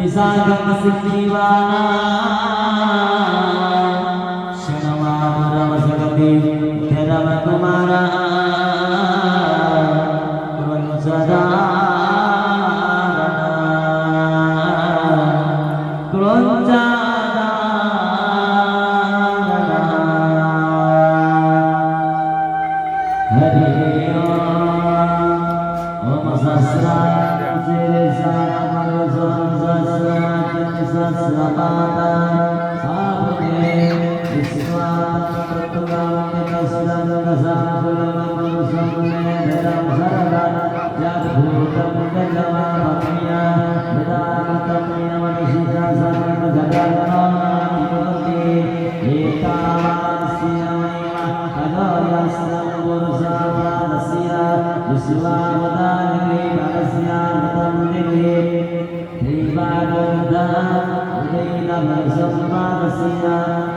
bisa masih jiwana Shanamara Masagati Terama Kumara Kuranjada Kuranjada Hari Om Sasra Sirisa Sasrapata Sabune Viswa Pratukam Nikasudam Kasakulam Manusamune Vedam Saradan Yadhutam Vedama Bhakmiya Vedamatam Yamanishita Sarvata Jagadana Ivati Ekavasya Kadayasam Purusa Pradasya Viswa Vadani Padasya Vatam Devi Ibadah Udayna Marsam Padasya